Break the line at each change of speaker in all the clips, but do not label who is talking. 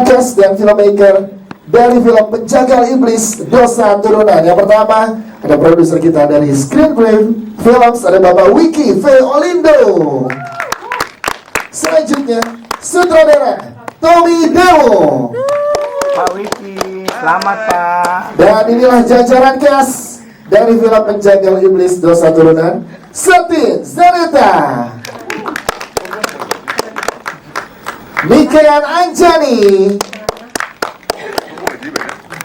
Cast dan filmmaker dari film Penjagal Iblis Dosa Turunan. Yang pertama ada produser kita dari Screenplay Films, ada Bapak Wiki V. Olindo. Selanjutnya sutradara Tommy Dewo.
Pak Wiki, selamat Pak.
Dan inilah jajaran cast dari film Penjagal Iblis Dosa Turunan. Setin Zaneta, Niken Anjani,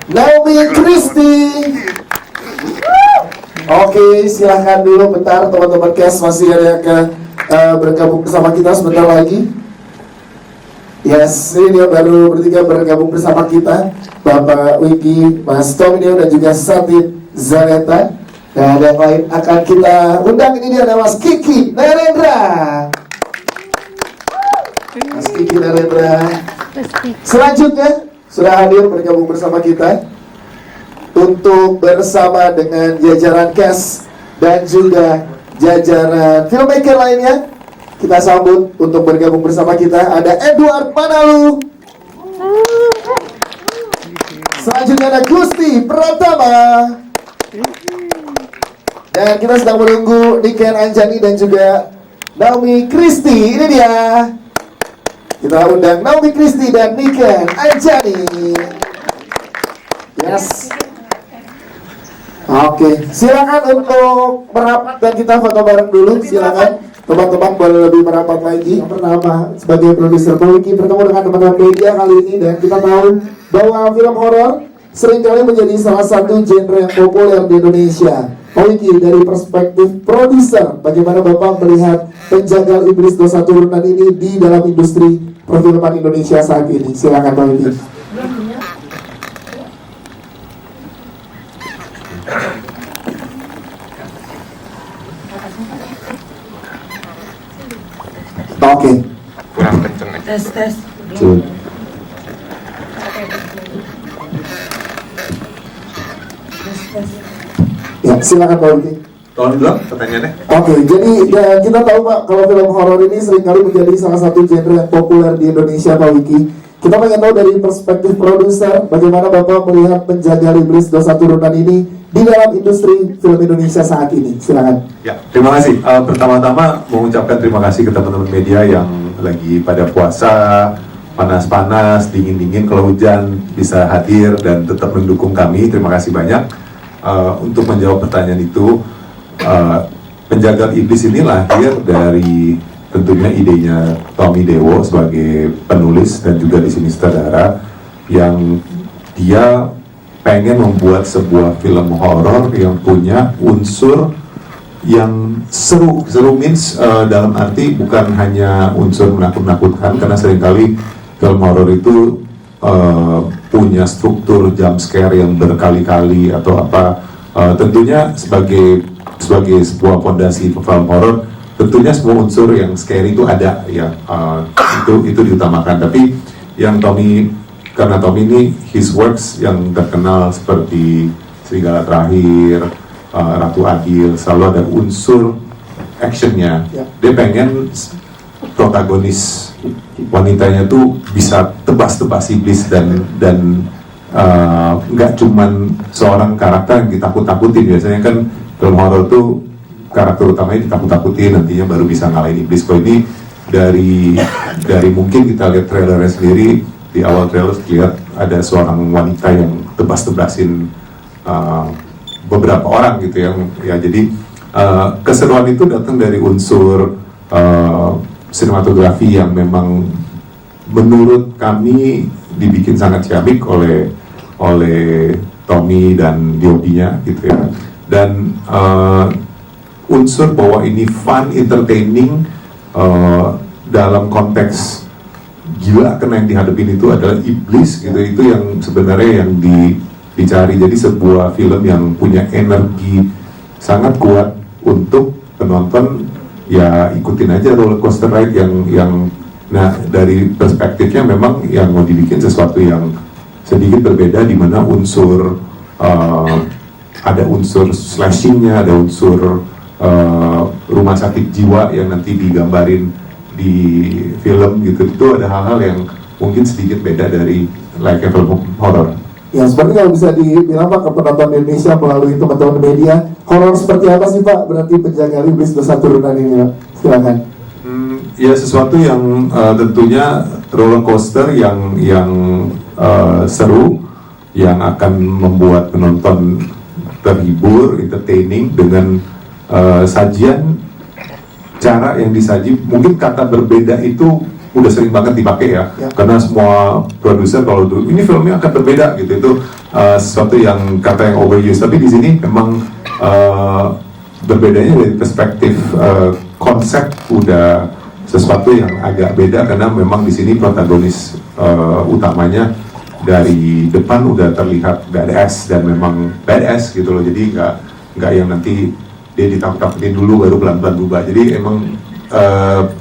Naomi Christie. Oke, silahkan dulu bentar teman-teman cast, masih ada yang bergabung bersama kita sebentar lagi. Yes, ini dia baru bertiga bergabung bersama kita, Bapak Wiki, Mas Tommy Dewo dan juga Setin Zaneta. Dan yang lain akan kita undang, ini dia ada Mas Kiki Narendra. Mas Kiki Narendra selanjutnya sudah hadir bergabung bersama kita untuk bersama dengan jajaran cast dan juga jajaran filmmaker lainnya. Kita sambut untuk bergabung bersama kita ada Edward Manalu. Selanjutnya ada Gusti Pratama. Dan kita sedang menunggu Niken Anjani dan juga Naomi Christie. Ini dia. Kita undang Naomi Christie dan Niken Anjani. Yes. Oke, silakan untuk merapat dan kita foto bareng dulu. Silakan teman-teman boleh lebih merapat lagi. Yang pertama sebagai produser Pak Wiki bertemu dengan teman-teman media kali ini, dan kita tahu bahwa film horor seringkali menjadi salah satu genre yang populer di Indonesia. Pak Wiki, dari perspektif produser, bagaimana Bapak melihat Penjagal Iblis Dosa Turunan ini di dalam industri perfilman Indonesia saat ini? Silakan Pak Wiki. Oke.
Kurang kenceng nih.
Tes.
Ya, silakan Pak Wiki.
Tolong dulu pertanyaannya.
Oke, jadi ya, kita tahu Pak, kalau film horor ini seringkali menjadi salah satu genre yang populer di Indonesia, Pak Wiki. Kita pengen tahu dari perspektif produser, bagaimana Bapak melihat Penjagal Iblis Dosa Turunan ini di dalam industri film Indonesia saat ini. Silakan.
Ya, terima kasih. Pertama-tama mengucapkan terima kasih ke teman-teman media yang lagi pada puasa, panas-panas, dingin-dingin, kalau hujan bisa hadir dan tetap mendukung kami. Terima kasih banyak. Untuk menjawab pertanyaan itu, Penjagal Iblis ini lahir dari tentunya idenya Tommy Dewo sebagai penulis dan juga di sini sutradara, yang dia pengen membuat sebuah film horor yang punya unsur yang seru means dalam arti bukan hanya unsur menakut-nakutkan, karena seringkali film horor itu punya struktur jump scare yang berkali-kali atau apa. Tentunya sebagai sebuah fondasi film horor, tentunya semua unsur yang scary itu ada ya, itu diutamakan. Tapi yang karena Tommy ini his works yang terkenal seperti Serigala Terakhir, Ratu Adil, selalu ada unsur actionnya. Dia pengen protagonis wanitanya tuh bisa tebas-tebas iblis dan nggak cuman seorang karakter yang ditakut-takutin. Biasanya kan film horor tuh karakter utamanya ditakut-takutin, nantinya baru bisa ngalahin iblis. Kalau ini dari mungkin kita lihat trailernya sendiri, di awal trailer lihat ada seorang wanita yang tebas-tebasin beberapa orang gitu ya. Jadi keseruan itu datang dari unsur sinematografi yang memang menurut kami dibikin sangat ciamik oleh Tommy dan DOP-nya gitu ya. Dan unsur bahwa ini fun, entertaining dalam konteks gila, karena yang dihadapin itu adalah iblis gitu, itu yang sebenarnya yang dicari. Jadi sebuah film yang punya energi sangat kuat untuk penonton ya ikutin aja roller coaster ride yang nah dari perspektifnya memang yang mau dibikin sesuatu yang sedikit berbeda, di mana unsur ada unsur slashingnya, ada unsur rumah sakit jiwa yang nanti digambarin di film gitu. Itu ada hal-hal yang mungkin sedikit beda dari layaknya film horor.
Ya, seperti kalau bisa dibilang Pak ke penonton Indonesia melalui teman-teman media, horor seperti apa sih Pak? Berarti Penjagal Iblis Dosa Turunan ini Pak. Silakan.
Ya sesuatu yang tentunya roller coaster yang seru, yang akan membuat penonton terhibur, entertaining dengan sajian cara yang disaji. Mungkin kata berbeda itu udah sering banget dipakai ya. Karena semua produser kalau dulu ini filmnya akan berbeda gitu, itu sesuatu yang kata yang overuse. Tapi di sini memang berbedanya dari perspektif konsep udah sesuatu yang agak beda, karena memang di sini protagonis utamanya dari depan udah terlihat badass, dan memang badass gitu loh. Jadi nggak yang nanti dia ditangkap-tangkapin dulu baru pelan-pelan berubah. Jadi emang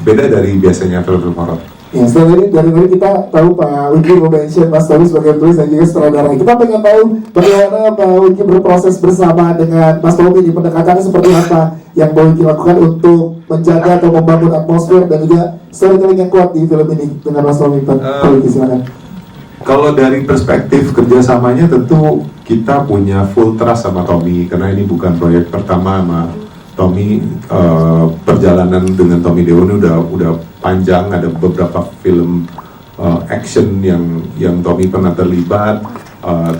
beda dari biasanya film-film horor.
Ya, setelah dari tadi kita tahu Pak Wiki mention Mas Tommy sebagai penulis dan juga sutradara. Kita pengen tahu bagaimana Pak Wiki berproses bersama dengan Mas Tommy di pendekatannya seperti apa yang Pak Wiki lakukan untuk menjaga atau membangun atmosfer dan juga storytelling yang kuat di film ini dengan Mas Tommy. Pak Wiki silakan.
Kalau dari perspektif kerjasamanya tentu kita punya full trust sama Tommy, karena ini bukan proyek pertama sama Tommy. Perjalanan dengan Tommy Dewo ini udah panjang, ada beberapa film action yang Tommy pernah terlibat.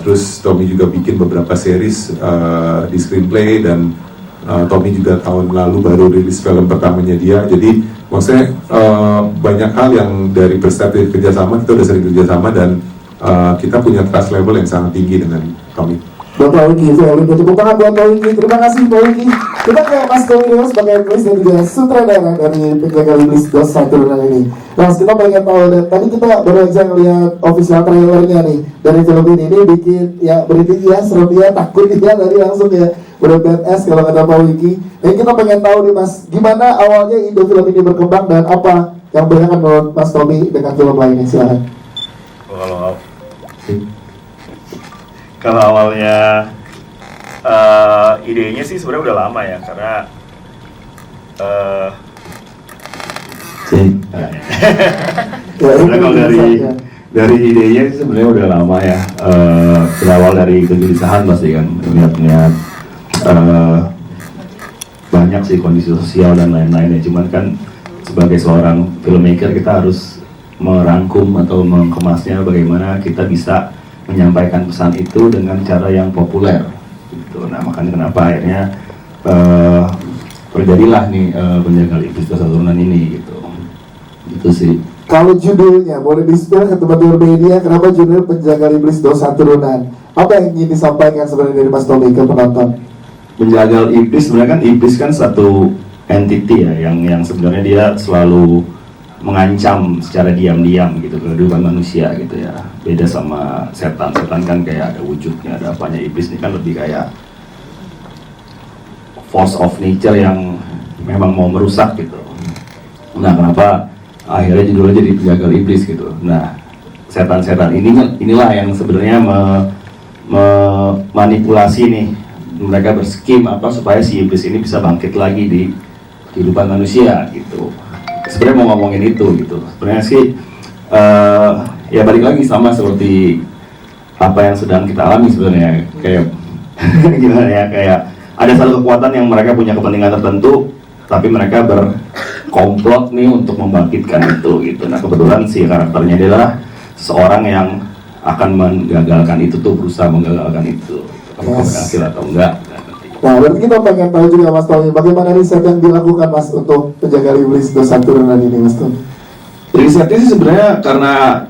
Terus Tommy juga bikin beberapa series di screenplay, dan Tommy juga tahun lalu baru rilis film pertamanya dia. Jadi maksudnya banyak hal yang dari perspektif kerjasama kita udah sering kerjasama, dan kita punya trust level yang sangat tinggi dengan Tommy.
Bapak Wiki, saya udah tepuk tangan buat Pak Wiki. Terima kasih Pak Wiki. Kita ke Mas Tommy Dewo sebagai penulis dan juga sutradara dari Penjagal Iblis Dosa Turunan ini. Nah, kita pengen tahu, dan tadi kita baru aja ngeliat official trailernya nih dari film ini bikin ya berarti ya serem ya, takut ya dari langsung ya, udah badass kalau kata Pak Wiki. Dan kita pengen tahu nih Mas, gimana awalnya ide film ini berkembang dan apa yang bedakan menurut Mas Tommy dengan film lainnya? Silahkan.
Kalau awalnya idenya sih sebenarnya udah lama ya, karena sebenarnya kalau dari idenya sih sebenarnya udah lama ya. Berawal dari kegelisahan pasti kan, melihat banyak sih kondisi sosial dan lain-lainnya. Cuman kan sebagai seorang filmmaker kita harus merangkum atau mengemasnya bagaimana kita bisa menyampaikan pesan itu dengan cara yang populer gitu. Nah makanya kenapa akhirnya terjadilah nih Penjagal Iblis Dosa Turunan ini gitu. Itu sih.
Kalau judulnya boleh di-spill ke teman-teman media, kenapa judul Penjagal Iblis Dosa Turunan? Apa yang ingin disampaikan sebenarnya dari Mas Tommy ke penonton?
Penjagal Iblis sebenarnya kan, iblis kan satu entity ya yang sebenarnya dia selalu mengancam secara diam-diam gitu kehidupan manusia gitu ya. Beda sama setan. Setan kan kayak ada wujudnya, ada apanya. Iblis ini kan lebih kayak force of nature yang memang mau merusak gitu. Nah kenapa akhirnya judulnya jadi Penjagal Iblis gitu. Nah setan-setan inilah yang sebenarnya memanipulasi nih. Mereka berskim apa supaya si iblis ini bisa bangkit lagi di kehidupan manusia gitu. Sebenarnya mau ngomongin itu gitu. Sebenarnya sih ya balik lagi sama seperti apa yang sedang kita alami sebenarnya, kayak gimana ya, kayak ada satu kekuatan yang mereka punya kepentingan tertentu, tapi mereka berkomplot nih untuk membangkitkan itu gitu. Nah kebetulan si karakternya dia adalah seorang yang akan menggagalkan itu tuh, berusaha menggagalkan itu. Apakah berhasil atau enggak?
Nah, berarti kita pengen tahu juga Mas Tommy, bagaimana riset yang dilakukan Mas untuk Penjagal Iblis Dosa Turunan ini Mas Tommy?
Risetnya sih sebenarnya karena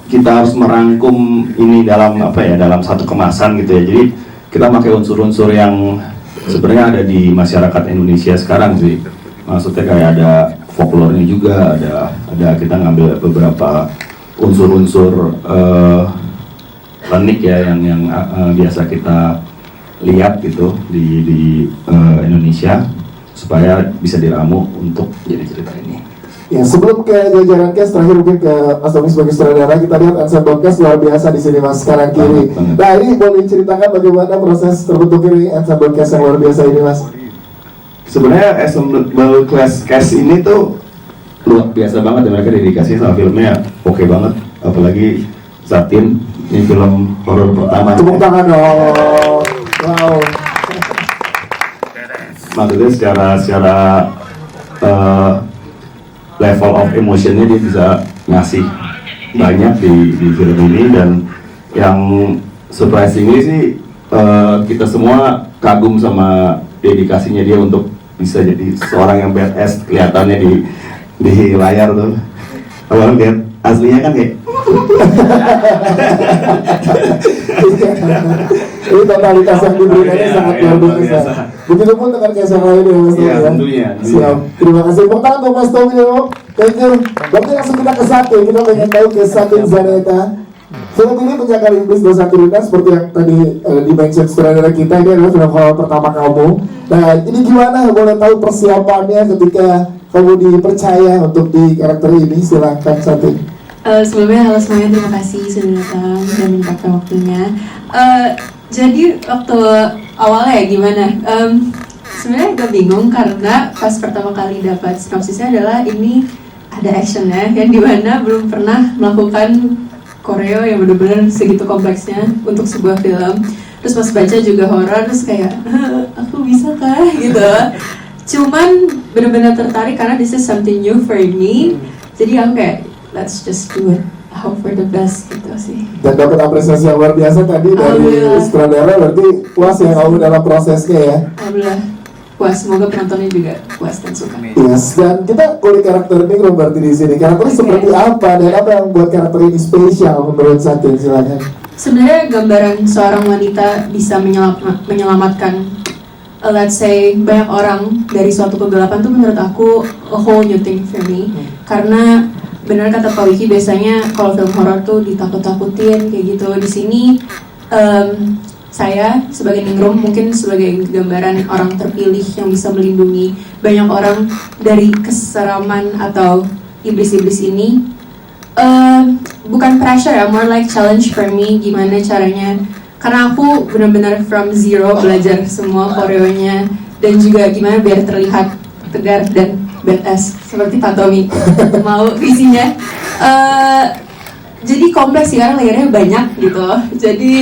kita harus merangkum ini dalam apa ya, dalam satu kemasan gitu ya. Jadi kita pakai unsur-unsur yang sebenarnya ada di masyarakat Indonesia sekarang sih. Maksudnya kayak ada folklore-nya juga, ada kita ngambil beberapa unsur-unsur klinik ya yang biasa kita lihat gitu di Indonesia, supaya bisa diramu untuk jadi cerita ini.
Ya, sebelum ke jajaran cast, terakhir mungkin ke Mas Tommy sebagai sutradara, kita lihat ensemble cast luar biasa di sini Mas, kanan kiri. Nah ini boleh ceritakan bagaimana proses terbentuk ini ensemble cast yang luar biasa ini Mas?
Sebenarnya ensemble cast ini tuh luar biasa banget ya, mereka dedikasinya sama filmnya. Oke oke banget, apalagi Satin ini film horor pertama.
Tepuk tangan dong. Wow.
Maksudnya secara level of emotionnya dia bisa ngasih banyak di film ini, dan yang surprisingly sih kita semua kagum sama dedikasinya dia untuk bisa jadi seorang yang badass kelihatannya di layar tuh. Awalnya lihat aslinya kan kayak
Ini totalitas yang diberikannya sangat luar biasa. Begitupun dengan kisah lain ya Mas Tommy
Iya,
ya.
tentunya.
Siap. Terima kasih. Tepuk tangan untuk Mas Tommy ya. Thank you. Berarti langsung kita ke Satin. Kita pengen tahu ke Satin Zaneta. Film ini Penjaga Iblis Dosa Turunkan seperti yang tadi di-mention sutradara kita, ini adalah film horor pertama kamu. Nah, ini gimana? Boleh tahu persiapannya ketika kamu dipercaya untuk di karakter ini? Silahkan Satin.
Sebelumnya halo semuanya, terima kasih sudah datang dan menyempatkan waktunya. Jadi waktu awalnya ya gimana? Sebenarnya agak bingung karena pas pertama kali dapat sinopsisnya adalah ini ada actionnya yang dimana belum pernah melakukan koreo yang benar-benar segitu kompleksnya untuk sebuah film. Terus pas baca juga horor, terus kayak aku bisa kah gitu. Cuman benar-benar tertarik karena this is something new for me. Jadi aku kayak let's just do it, hope for the best gitu sih.
Dan dapat apresiasi yang luar biasa tadi dari sutradara, berarti puas ya kamu dalam prosesnya ya.
Alhamdulillah puas, semoga penontonnya juga puas dan suka.
Yes, dan kita kulik karakter ini berarti di sini. Karakternya seperti apa dan apa yang membuat karakter ini spesial menurut Satin? Silakan.
Sebenarnya gambaran seorang wanita bisa menyelamatkan let's say banyak orang dari suatu kegelapan tuh menurut aku a whole new thing for me. Karena benar kata Pak Wiki, biasanya kalau film horor tuh ditakut-takutin kayak gitu. Di sini saya sebagai Ningrum mungkin sebagai gambaran orang terpilih yang bisa melindungi banyak orang dari keseraman atau iblis-iblis ini. Bukan pressure ya, more like challenge for me, gimana caranya, karena aku benar-benar from zero belajar semua koreonya dan juga gimana biar terlihat tegar dan badass seperti Pak Tommy mau visinya. Jadi kompleks sih karena layernya banyak gitu. Jadi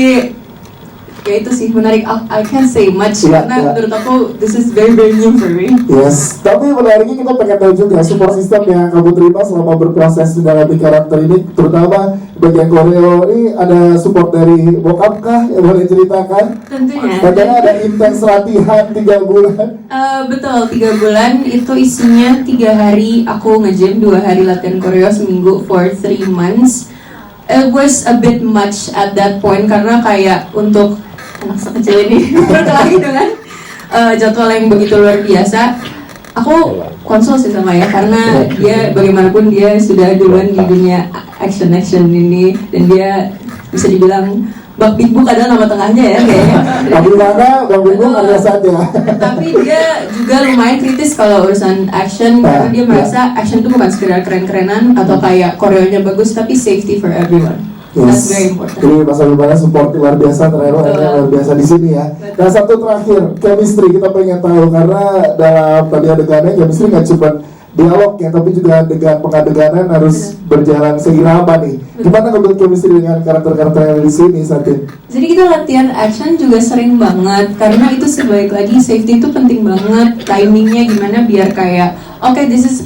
ya itu sih menarik. I can't say much karena menurut aku this is very new for me.
Yes, tapi menariknya kita pengen tahu juga support system yang kamu terima selama berproses dalam karakter ini, terutama bagian koreo ini ada support dari bokap kah? Yang boleh ceritakan?
Tentunya.
Katanya ada intens latihan 3 bulan.
Betul, 3 bulan itu isinya 3 hari aku nge-gym, 2 hari latihan koreo, seminggu for 3 months. It was a bit much at that point karena kayak untuk anak sekecil ini berkelahi dengan jadwal yang begitu luar biasa. Aku konsul sih sama ya karena dia bagaimanapun dia sudah duluan di dunia action ini dan dia bisa dibilang Bang Big Book adalah nama tengahnya ya kayaknya.
Tapi mana Bang Big Book ada saja.
Tapi dia juga lumayan kritis kalau urusan action karena dia merasa action itu bukan sekedar keren-kerenan atau kayak koreonya bagus, tapi safety for everyone. That's very important.
Jadi Mas Abimana support luar biasa, ternyata luar biasa di sini ya. Nah, satu terakhir, chemistry kita pengen tahu karena dalam tadi adegannya chemistry nggak cuma dialog ya, tapi juga adegan pengadeganan harus berjalan seirama nih. Gimana kebetulan chemistry dengan karakter-karakter yang ada di sini, Satin?
Jadi kita latihan action juga sering banget karena itu sebaik lagi safety itu penting banget, timingnya gimana biar kayak okay, this is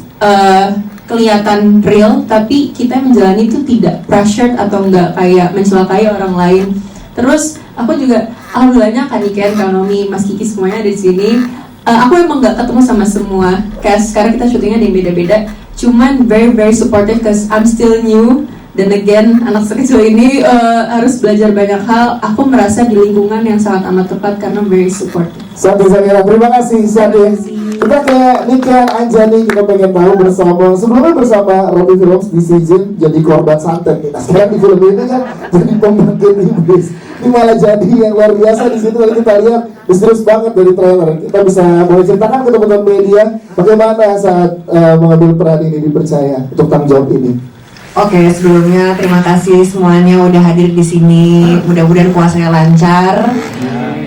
kelihatan real tapi kita menjalani itu tidak pressured atau enggak kayak mencelakai orang lain. Terus aku juga alhamdulillahnya Kaniken, Kanomi, Mas Kiki semuanya ada di sini. Aku emang nggak ketemu sama semua cast karena kita syutingnya ada yang beda-beda. Cuman very supportive cause I'm still new. Dan again, anak sekecil ini harus belajar banyak hal. Aku merasa di lingkungan yang sangat amat tepat karena very supportive.
Satin Zanera, terima kasih Satin. Kita ke Niken Anjani, kita pengen tahu sebelumnya bersama Robby Films di season jadi korban santet. Nah, sekarang di film ini kan jadi pembangkit iblis. Ini malah jadi yang luar biasa di situ. Kalau kita lihat misterius banget dari trailer. Kita bisa boleh ceritakan ke teman-teman media bagaimana saat mengambil peran ini dipercaya untuk tanggung jawab ini.
Oke, sebelumnya terima kasih semuanya udah hadir di sini. Mudah-mudahan puasanya lancar.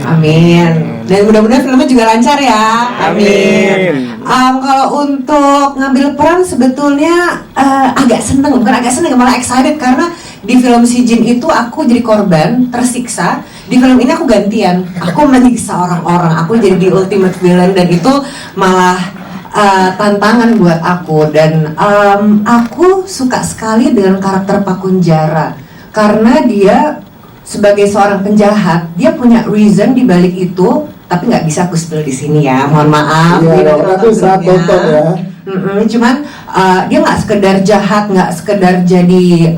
Amin. Dan mudah-mudahan filmnya juga lancar ya. Amin. Kalau untuk ngambil peran sebetulnya agak seneng, bukan agak seneng, malah excited karena di film Si Jin itu aku jadi korban, tersiksa. Di film ini aku gantian, aku menyiksa orang-orang, aku jadi the ultimate villain dan itu malah tantangan buat aku. Dan aku suka sekali dengan karakter Pak Kunjara karena dia sebagai seorang penjahat, dia punya reason di balik itu, tapi nggak bisa aku spill di sini ya, mohon maaf.
Iya, nanti saat nonton ya.
Cuman dia nggak sekedar jahat, nggak sekedar jadi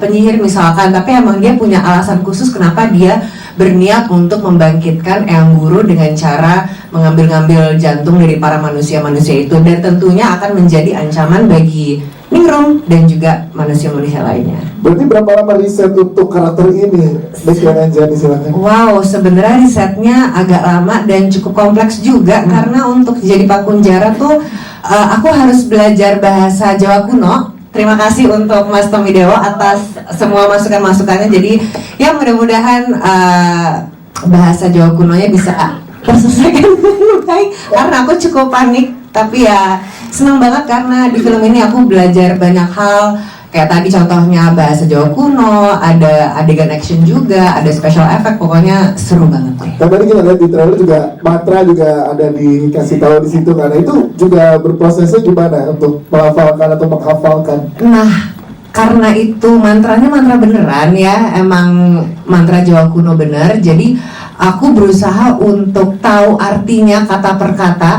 penyihir misalkan, tapi emang dia punya alasan khusus kenapa dia berniat untuk membangkitkan Eyang Guru dengan cara mengambil-ngambil jantung dari para manusia-manusia itu, dan tentunya akan menjadi ancaman bagi Ningrum dan juga manusia-manusia lainnya.
Berarti berapa lama riset untuk karakter ini? Deklan Anjani, silakan.
Wow, sebenarnya risetnya agak lama dan cukup kompleks juga karena untuk jadi Pak Kunjara tuh aku harus belajar bahasa Jawa kuno. Terima kasih untuk Mas Tommy Dewo atas semua masukan-masukannya. Jadi ya mudah-mudahan bahasa Jawa kunonya bisa terselesaikan dengan baik karena aku cukup panik, tapi ya senang banget karena di film ini aku belajar banyak hal. Kayak tadi contohnya bahasa Jawa kuno, ada adegan action juga, ada special effect, pokoknya seru banget deh.
Dan tadi kita lihat di trailer juga mantra juga ada dikasih tahu di situ, karena itu juga berprosesnya gimana untuk melafalkan atau menghafalkan.
Nah, karena itu mantranya mantra beneran ya, emang mantra Jawa kuno bener. Jadi aku berusaha untuk tahu artinya kata per kata.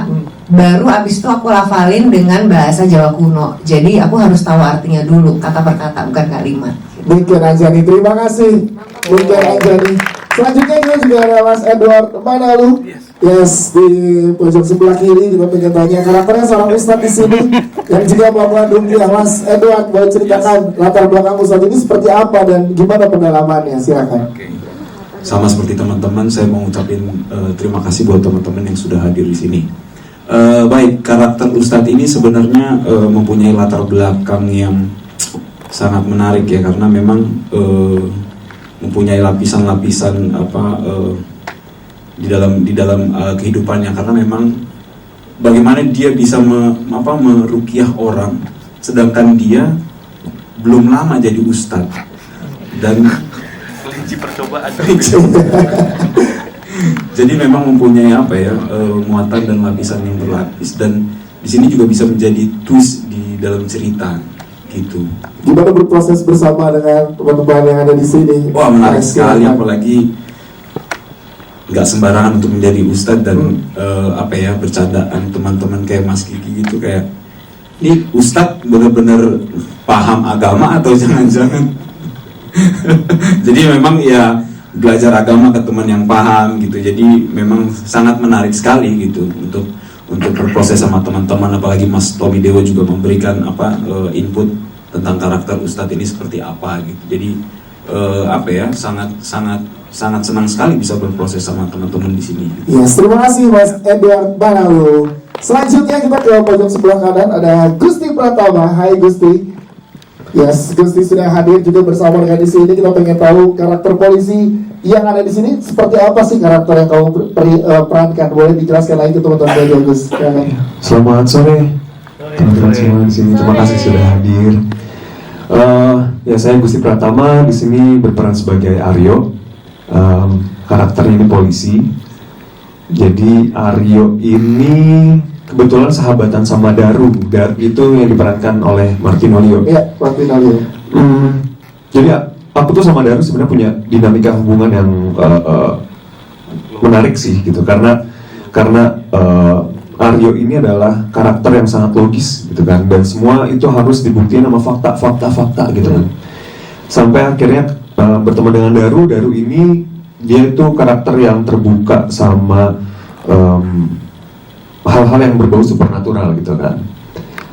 Baru abis itu aku lafalin dengan bahasa Jawa kuno. Jadi aku harus tahu artinya dulu, kata per kata, bukan kalimat.
Deklan Anjani, terima kasih Deklan Anjani. Selanjutnya kita juga ada Mas Edward. Mana lu? Yes, di pojok sebelah kiri juga pengen tanya karakternya seorang ustadz di sini yang juga mengandung dia. Mas Edward, boleh ceritakan latar belakang ustadz ini seperti apa dan gimana pendalamannya? Silakan.
Sama seperti teman-teman, saya mau ngucapin terima kasih buat teman-teman yang sudah hadir di sini. Baik, karakter Ustadz ini sebenarnya mempunyai latar belakang yang sangat menarik ya, karena memang mempunyai lapisan-lapisan di dalam kehidupannya, karena memang bagaimana dia bisa meruqyah orang sedangkan dia belum lama jadi Ustadz dan
Kelinci percobaan.
Jadi memang mempunyai muatan dan lapisan yang berlapis, dan di sini juga bisa menjadi twist di dalam cerita gitu.
Gimana berproses bersama dengan teman-teman yang ada di sini?
Wah, menarik sekali, apalagi nggak sembarangan untuk menjadi ustadz dan bercandaan teman-teman kayak Mas Kiki gitu, kayak ini ustadz benar-benar paham agama atau jangan-jangan. Jadi memang ya belajar agama ke teman yang paham gitu, jadi memang sangat menarik sekali gitu untuk berproses sama teman-teman, apalagi Mas Tommy Dewo juga memberikan input tentang karakter Ustadz ini seperti apa gitu. Jadi sangat senang sekali bisa berproses sama teman-teman di sini.
Yes, terima kasih Mas Edward Banalu. Selanjutnya kita ke pojok sebelah kanan ada Gusti Pratama. Hai Gusti. Yes, Gusti sudah hadir juga bersama dengan di sini. Kita pengen tahu karakter polisi yang ada di sini seperti apa sih karakter yang kamu perankan? Boleh dijelaskan lagi ke teman-teman media, Gus?
Selamat sore teman-teman semua di sini. Terima kasih sudah hadir. Ya, saya Gusti Pratama di sini berperan sebagai Aryo. Karakternya ini polisi. Jadi Aryo ini kebetulan sahabatan sama Daru. Daru itu yang diperankan oleh Martinolio.
Iya, Martinolio.
Jadi aku tuh sama Daru sebenarnya punya dinamika hubungan yang menarik sih gitu, karena Aryo ini adalah karakter yang sangat logis gitu kan, dan semua itu harus dibuktiin sama fakta gitu kan. Sampai akhirnya bertemu dengan Daru ini dia itu karakter yang terbuka sama hal-hal yang berbau supernatural gitu kan.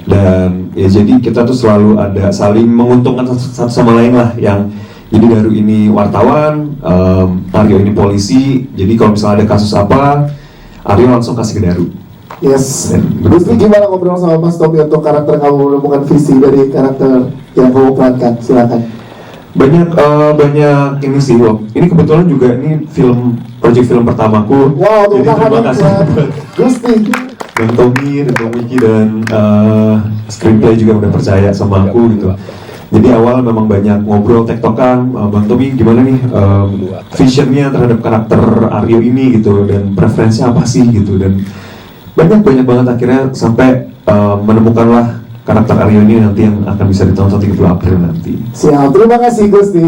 Dan ya jadi kita tuh selalu ada saling menguntungkan satu sama lain lah. Yang jadi Daru ini wartawan, Aryo ini polisi. Jadi kalau misalnya ada kasus apa, Aryo langsung kasih ke Daru.
Yes. Gusti, gimana ngobrol sama Mas Tommy untuk karakter kamu menemukan visi dari karakter yang kamu perankan? Silakan.
banyak ini sih. Ini kebetulan juga ini project film pertamaku.
Wow,
jadi terima
tangan
kasih
buat
buat
Gusti.
Bang Tommy, dan Bang Wiki, dan screenplay juga udah percaya sama aku gitu. Jadi awal memang banyak ngobrol tektokan, Bang Tommy gimana nih visionnya terhadap karakter Aryo ini gitu, dan preferensinya apa sih gitu, dan banyak banget akhirnya sampai menemukanlah karakter Aryo ini nanti yang akan bisa ditonton 30 April nanti.
Siap, terima kasih Gusti.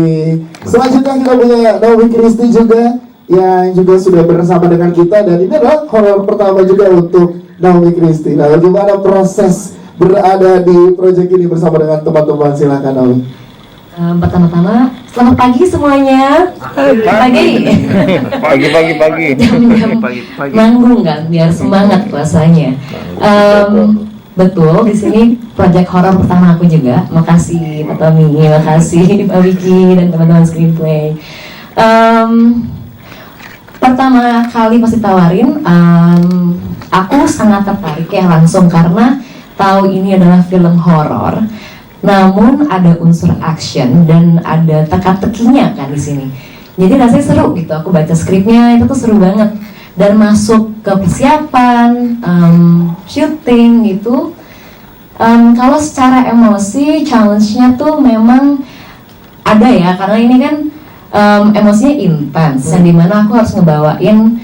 Selanjutnya kita punya Naomi Christy juga yang juga sudah bersama dengan kita, dan ini adalah horor pertama juga untuk Naomi Christy. Nah, bagaimana proses berada di proyek ini bersama dengan teman-teman? Silakan Naomi.
Pertama-tama, selamat pagi semuanya. Pagi. Jam-jam manggung kan, biar semangat puasanya. Betul, di sini proyek horor pertama aku juga. Makasih Pak Tommy, makasih Pak Wiki dan teman-teman screenplay. Pertama kali pasti tawarin, aku sangat tertarik ya langsung karena tahu ini adalah film horor, namun ada unsur action dan ada teka-tekinya kan di sini. Jadi rasanya seru gitu. Aku baca skripnya itu tuh seru banget, dan masuk ke persiapan, syuting gitu. Kalau secara emosi, challenge-nya tuh memang ada ya, karena ini kan emosinya intens, yang dimana aku harus ngebawain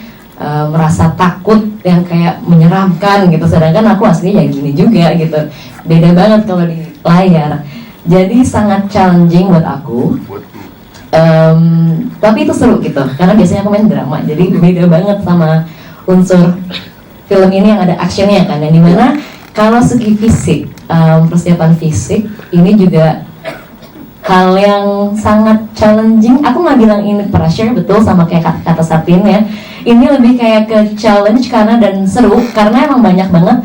merasa takut yang kayak menyeramkan gitu, sedangkan aku aslinya ya gini juga gitu, beda banget kalau di layar. Jadi sangat challenging buat aku. Tapi itu seru gitu, karena biasanya aku main drama, jadi beda banget sama unsur film ini yang ada actionnya kan, yang dimana kalau segi fisik, persiapan fisik ini juga hal yang sangat challenging. Aku nggak bilang ini pressure, betul sama kayak kata Satin ya, ini lebih kayak ke challenge karena dan seru, karena emang banyak banget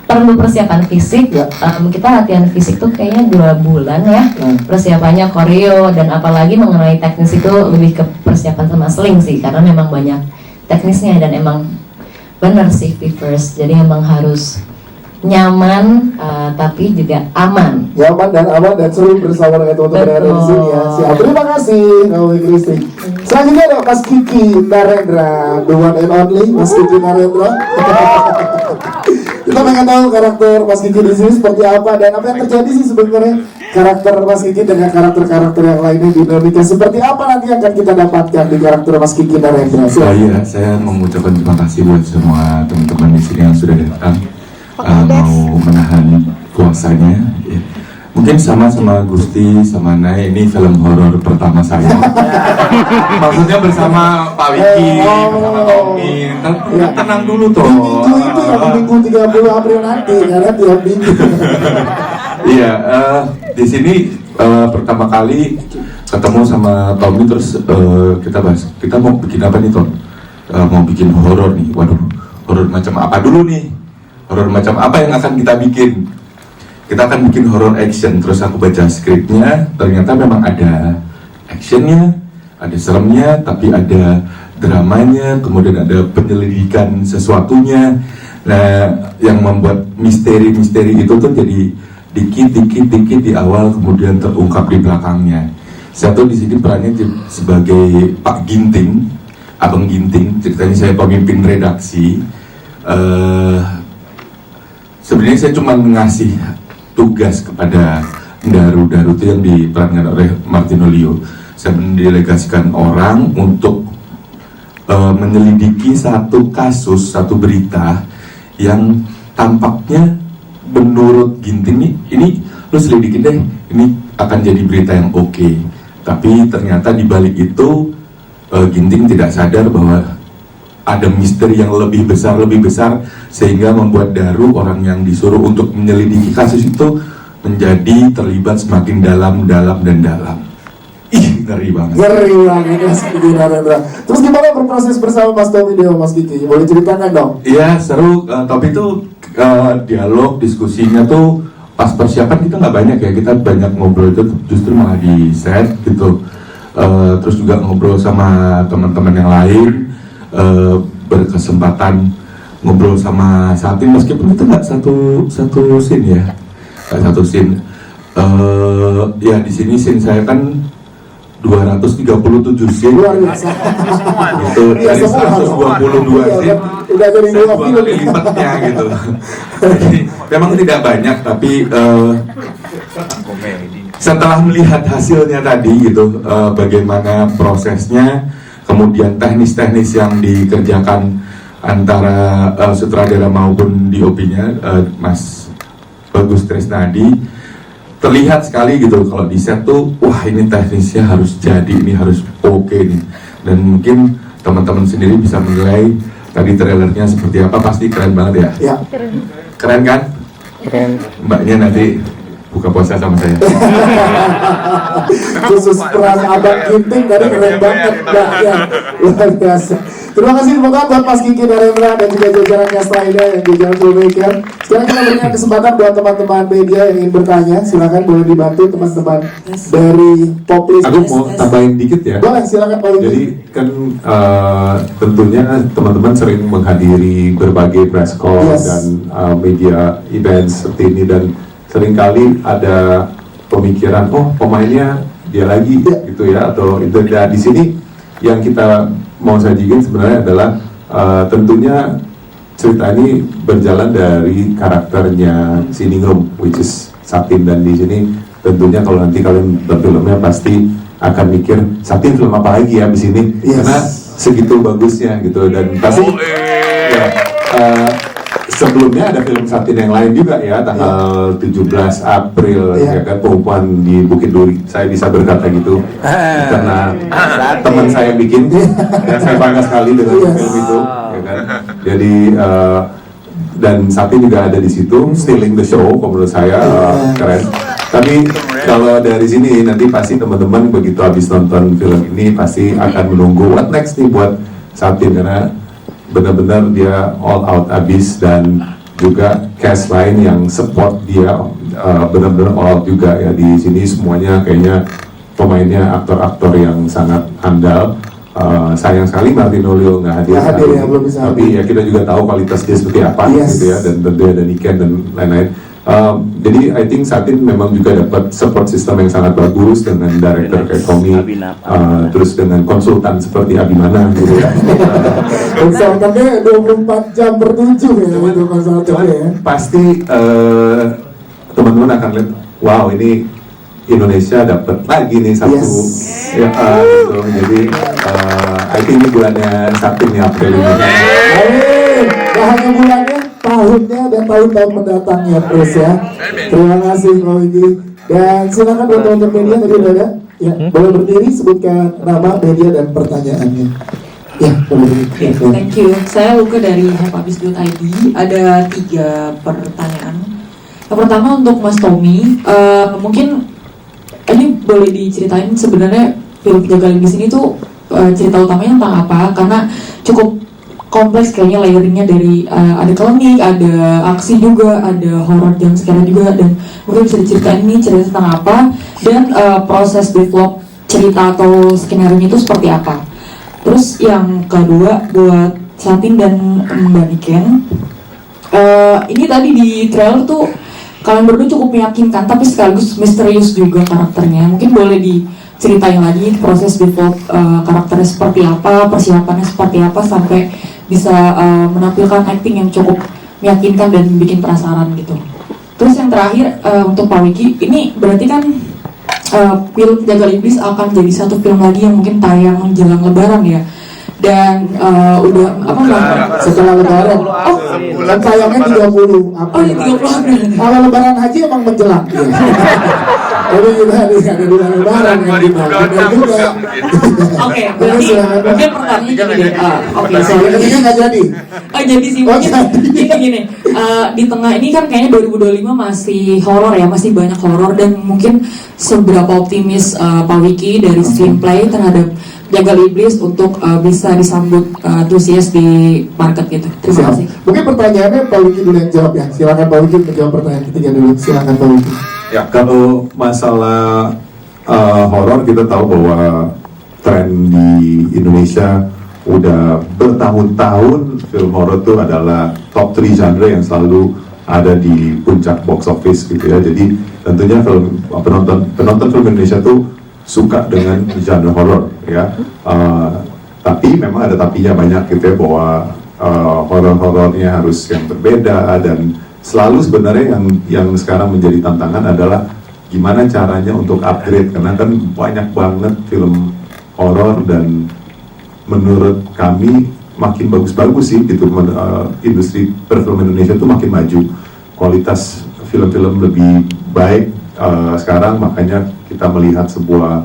perlu persiapan fisik. Kita latihan fisik tuh kayaknya 2 bulan ya, persiapannya koreo, dan apalagi mengenai teknis itu lebih ke persiapan sama sling sih, karena memang banyak teknisnya, dan emang bener safety first, jadi emang harus nyaman tapi juga aman.
Nyaman dan aman dan seru bersama dengan teman-teman yang ada di sini ya. Siap, terima kasih Naomi Christy. Selanjutnya ada Mas Kiki Narendra, the one and only Mas Kiki Narendra. Kita pengen tahu karakter Mas Kiki di sini seperti apa, dan apa yang terjadi sih sebenarnya karakter Mas Kiki dengan karakter-karakter yang lainnya, dinamika seperti apa nanti akan kita dapatkan di karakter Mas Kiki Narendra.
Iya, saya mengucapkan terima kasih buat semua teman-teman di sini yang sudah datang, mau menahan puasanya. Ya. Mungkin sama Gusti, sama Nay, ini film horor pertama saya. Maksudnya bersama Pak Wiki, bersama Tommy. Tenang dulu toh.
Di minggu itu ya, di minggu 30 April nanti, karena tiap minggu.
Iya, di sini pertama kali ketemu sama Tommy, terus kita bahas, kita mau bikin apa nih Tom? Mau bikin horor nih. Waduh, horor macam apa dulu nih? Horor macam apa yang akan kita bikin? Kita akan bikin horror action. Terus aku baca skripnya, ternyata memang ada actionnya, ada seremnya, tapi ada dramanya, kemudian ada penyelidikan sesuatunya. Nah, yang membuat misteri-misteri itu tuh jadi dikit di awal, kemudian terungkap di belakangnya. Satu di sini perannya sebagai Pak Ginting, Abang Ginting. Ceritanya saya pemimpin redaksi. Sebenarnya saya cuma ngasih tugas kepada Daru itu yang diperankan oleh Martino Leo. Saya mendelegasikan orang untuk menyelidiki satu kasus, satu berita yang tampaknya menurut Ginting ini lu selidikin deh, ini akan jadi berita yang oke. Tapi ternyata di balik itu Ginting tidak sadar bahwa ada misteri yang lebih besar sehingga membuat Daru, orang yang disuruh untuk menyelidiki kasus itu, menjadi terlibat semakin dalam. Ih, ngeri banget.
Ngeri banget Mas Kiki Narendra. Terus gimana berproses bersama Mas Tommy di Mas Kiki? Boleh ceritakan dong?
Iya, seru. Tapi itu dialog, diskusinya tuh pas persiapan kita nggak banyak ya. Kita banyak ngobrol itu justru malah di set gitu. Terus juga ngobrol sama teman-teman yang lain. Berkesempatan ngobrol sama Satin, meskipun itu nggak satu scene ya, nggak satu scene. Ya di sini scene saya kan 237 scene.
Luar biasa.
Itu
Iya,
dari
semua.
122
Iya,
scene.
udah jadi
saya
2
2
film.
kali lipatnya gitu. Jadi, memang tidak banyak, tapi setelah melihat hasilnya tadi gitu, bagaimana prosesnya, kemudian teknis-teknis yang dikerjakan antara sutradara maupun DOP-nya, Mas Bagus Tresnadi, terlihat sekali gitu kalau di set tuh, wah ini teknisnya harus jadi, ini harus oke nih. Dan mungkin teman-teman sendiri bisa menilai tadi trailernya seperti apa, pasti keren banget ya.
Ya.
Keren kan? Keren. Mbaknya nanti buka puasa sama saya.
Khusus peran Abang Ginting tadi keren banget Mbak ya, luar biasa. Terima kasih buat Mas Kiki Narendra dan juga jajarannya lainnya yang di Jalan Filmmaker. Sekarang kita berikan kesempatan buat teman-teman media yang ingin bertanya, silakan boleh dibantu teman-teman dari Poplis.
Aku mau tambahin dikit ya.
Boleh, silakan Pak Wiki.
Jadi kan tentunya teman-teman sering menghadiri berbagai press call
Yes.
dan media event seperti ini, dan seringkali ada pemikiran, oh pemainnya dia lagi gitu ya, atau itu. Nah, di sini yang kita mau sajikan sebenarnya adalah tentunya cerita ini berjalan dari karakternya si Ningrum, which is Satin, dan di sini tentunya kalau nanti kalian nonton filmnya pasti akan mikir Satin film apa lagi ya di sini,
Yes.
karena segitu bagusnya gitu. Dan pasti ya, sebelumnya ada film Satin yang lain juga ya, tanggal 17 April ya kan, Perempuan di Bukit Duri. Saya bisa berkata gitu karena teman saya bikin, dan saya bangga sekali dengan film itu ya kan. Jadi dan Satin juga ada di situ, stealing the show kalau menurut saya, keren. Tapi kalau dari sini nanti pasti teman-teman begitu habis nonton film ini pasti akan menunggu what next nih buat Satin, karena benar-benar dia all out abis, dan juga cast lain yang support dia benar-benar all out juga ya. Di sini semuanya kayaknya pemainnya aktor-aktor yang sangat handal. Sayang sekali Martinolio nggak hadir,
ya, belum bisa
tapi ya kita juga tahu kualitas dia seperti apa.
Yes.
Gitu ya, dan tentu ada Niken dan lain-lain. Jadi I think Satin memang juga dapat support system yang sangat bagus dengan director kayak Tommy, terus dengan konsultan seperti Abimana gitu ya.
Konsultannya 24 jam per 7 ya, itu konsultannya ya.
Pasti teman-teman akan lihat, wow ini Indonesia dapat lagi nih satu ya, gitu. Jadi I think ini bulannya Satin nih, April ini.
Amin. Gak hanya bulannya, tahunnya dan tahun-tahun mendatangnya terus ya. Terima kasih Pak Wiki. Dan silakan buat teman-teman media tadi udah ada. Ya, boleh berdiri, sebutkan nama, media dan pertanyaannya. Ya, boleh berdiri.
Thank you. Saya Luka dari Hepabis.id. Ada 3 pertanyaan. Yang pertama untuk Mas Tommy, mungkin ini boleh diceritain sebenarnya film Jaga Libis ini tuh cerita utamanya tentang apa? Karena cukup kompleks kayaknya layering-nya, dari ada klinik, ada aksi juga, ada horror jam sekarang juga, dan mungkin bisa diceritain ini cerita tentang apa, dan proses develop cerita atau skenario itu seperti apa. Terus yang kedua buat Satin dan Mbak Niken, ini tadi di trailer tuh kalian berdua cukup meyakinkan tapi sekaligus misterius juga karakternya. Mungkin boleh diceritain lagi proses develop karakternya seperti apa, persiapannya seperti apa sampai bisa menampilkan acting yang cukup meyakinkan dan bikin penasaran gitu. Terus yang terakhir untuk Pak Wiki, ini berarti kan film Jaga Iblis akan jadi satu film lagi yang mungkin tayang menjelang Lebaran ya. Dan udah apa namanya?
Setelah Lebaran. Oh, dan tayangnya 30 April.
Oh iya 30 April.
Kalau Lebaran haji emang menjelang. Jadi juga ada bulan Lebaran yang dimana juga.
Oke, berarti mungkin pertanyaannya gini deh. Oke,
Soalnya ketika nggak jadi.
Oh jadi sih mungkin gini. Di tengah ini kan kayaknya 2025 masih horor ya, masih banyak horor, dan mungkin seberapa optimis Pak Wiki dari screenplay terhadap Jaga Iblis untuk bisa disambut antusias di market gitu. Terima kasih.
Mungkin pertanyaannya Pak Wiki dulu yang jawab ya. Silakan Pak Wiki menjawab pertanyaan ketiga dulu. Silakan Pak Wiki.
Ya, kalau masalah horor, kita tahu bahwa tren di Indonesia udah bertahun-tahun film horor itu adalah top 3 genre yang selalu ada di puncak box office gitu ya. Jadi tentunya penonton film Indonesia tuh suka dengan genre horor ya. Tapi memang ada tapinya banyak gitu ya, bahwa horor-horornya harus yang berbeda, dan selalu sebenarnya yang sekarang menjadi tantangan adalah gimana caranya untuk upgrade, karena kan banyak banget film horor dan menurut kami makin bagus-bagus sih gitu. Industri perfilman Indonesia itu makin maju, kualitas film-film lebih baik sekarang, makanya kita melihat sebuah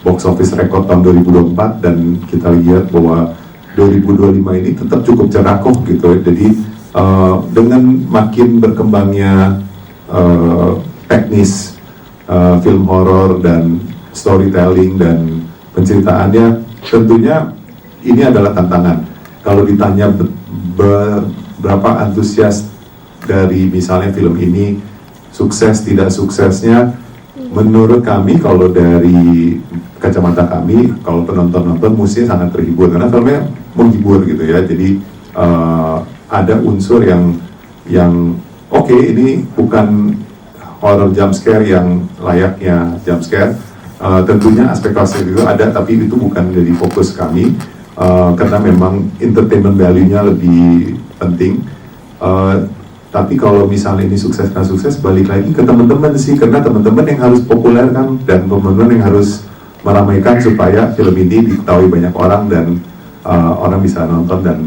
box office record tahun 2024, dan kita lihat bahwa 2025 ini tetap cukup cerah kok gitu ya. Jadi dengan makin berkembangnya teknis film horor dan storytelling dan penceritaannya, tentunya ini adalah tantangan. Kalau ditanya berapa antusias dari misalnya film ini, sukses tidak suksesnya, menurut kami kalau dari kacamata kami, kalau penonton-nonton mestinya sangat terhibur, karena filmnya menghibur gitu ya. Jadi ada unsur yang oke, ini bukan horror jump scare yang layaknya jump scare. Tentunya aspek-aspek itu ada, tapi itu bukan jadi fokus kami, karena memang entertainment value-nya lebih penting. Tapi kalau misalnya ini sukses nggak sukses, balik lagi ke teman-teman sih, karena teman-teman yang harus populerkan dan teman-teman yang harus meramaikan supaya film ini diketahui banyak orang dan orang bisa nonton, dan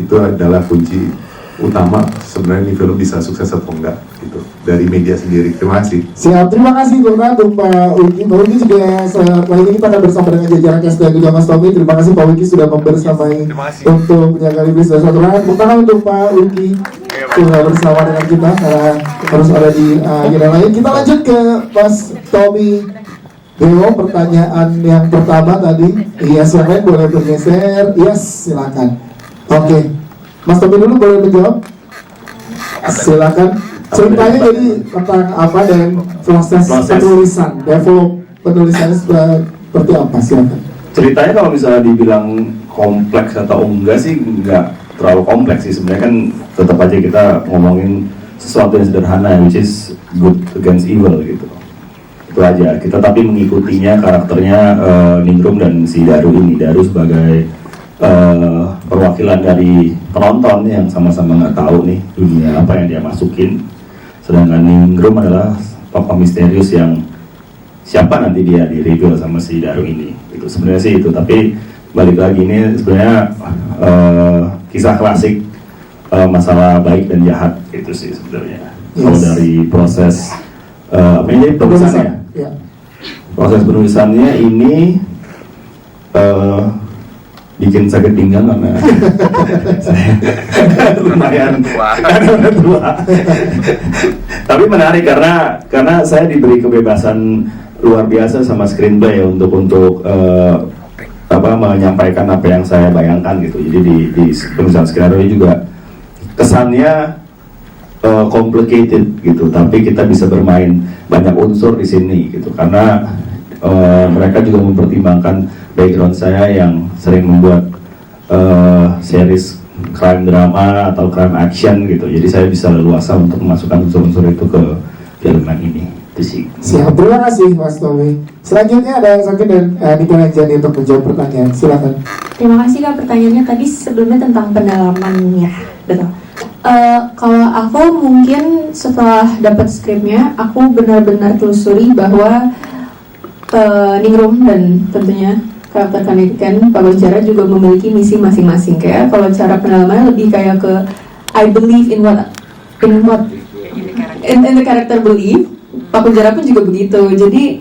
itu adalah kunci utama sebenarnya ini film bisa sukses atau enggak gitu dari media sendiri. Terima kasih.
Siap, terima kasih untuk Pak Wiki. Pak Wiki juga setelah ini kita akan bersama dengan jajaran cast dan juga Mas Tommy. Terima kasih Pak Wiki sudah membersamai untuk menjaga libis dan satu tangan. Tepuk tangan untuk Pak Wiki sudah bersama dengan kita karena harus ada di agenda lain. Kita lanjut ke Mas Tommy Dewo. Pertanyaan yang pertama tadi, yes, yang lain boleh bergeser. Yes, silakan. Oke, Mas Tommy dulu boleh menjawab. Silakan. Ceritanya jadi tentang apa dan proses penulisan, develop penulisannya seperti apa? Silakan.
Ceritanya kalau misalnya dibilang kompleks atau enggak sih, enggak terlalu kompleks sih sebenarnya, kan tetap aja kita ngomongin sesuatu yang sederhana, which is good against evil gitu. Itu aja. Kita tapi mengikutinya karakternya Ningrum dan si Daru ini. Daru sebagai perwakilan dari penonton yang sama-sama nggak tahu nih dunia apa yang dia masukin, sedangkan Ningrum adalah tokoh misterius yang siapa nanti dia di reveal sama si Daru ini. Itu sebenarnya sih itu, tapi balik lagi ini sebenarnya kisah klasik masalah baik dan jahat itu sih sebenarnya. Kalau dari proses apa ini penulisannya?
Ya.
Proses penulisannya ini bikin sakit pinggang karena lumayan tua. Tapi menarik karena saya diberi kebebasan luar biasa sama screenplay untuk menyampaikan apa yang saya bayangkan gitu. Jadi di penulisan skenario juga kesannya complicated gitu, tapi kita bisa bermain banyak unsur di sini gitu, karena mereka juga mempertimbangkan background saya yang sering membuat series crime drama atau crime action gitu, jadi saya bisa leluasa untuk memasukkan unsur-unsur itu ke film ini. Itu sih.
Siap, terima kasih Mas Tommy. Selanjutnya ada Sakit dan Niko Anjani untuk menjawab pertanyaan. Silakan.
Terima kasih Kak, pertanyaannya tadi sebelumnya tentang pendalamannya. Betul. Kalau aku mungkin setelah dapat skripnya, aku benar-benar telusuri bahwa Ningrum dan tentunya karakter Kaneken Pak Gonjara juga memiliki misi masing-masing. Kayak kalau cara pendalamannya lebih kayak ke I believe in the character believe. Pak Gonjara pun juga begitu. Jadi